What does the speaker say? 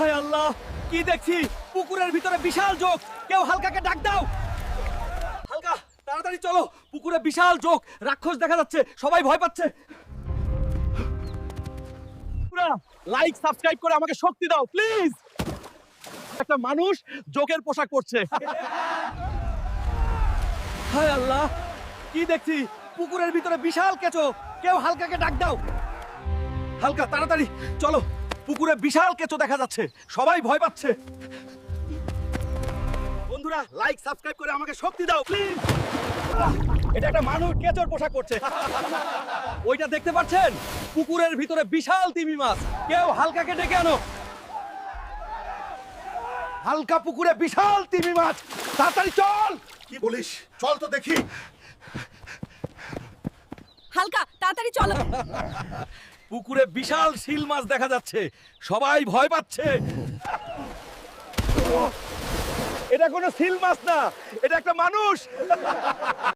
হায় আল্লাহ, কি দেখছি? পুকুরের ভিতরে বিশাল জোক। কেউ হালকাকে ডাক দাও। হালকা, তাড়াতাড়ি চলো। পুকুরে বিশাল জোক, রাক্ষস দেখা যাচ্ছে। সবাই ভয় পাচ্ছে। লাইক সাবস্ক্রাইব করে আমাকে শক্তি দাও প্লিজ। একটা মানুষ জোকের পোশাক পরছে। হায় আল্লাহ, কি দেখছি? পুকুরের ভিতরে বিশাল কেঁচো। কেউ হালকাকে ডাক দাও। হালকা, তাড়াতাড়ি চলো। পুকুরে বিশাল কেঁচো দেখা যাচ্ছে। সবাই ভয় পাচ্ছে। বন্ধুরা, লাইক সাবস্ক্রাইব করে আমাকে শক্তি দাও প্লিজ। এটা একটা মানুষ কেঁচোর পোশাক পরছে। ওইটা দেখতে পাচ্ছেন? পুকুরের ভিতরে বিশাল তিমি মাছ। কেউ হালকাকে ডেকে আনো। হালকা, পুকুরে বিশাল তিমি মাছ। তাড়াতাড়ি চল। কি বলিস? চল তো দেখি। হালকা তাড়াতাড়ি চলো। পুকুরে বিশাল শিল মাছ দেখা যাচ্ছে। সবাই ভয় পাচ্ছে। এটা কোনো শিল মাছ না, এটা একটা মানুষ।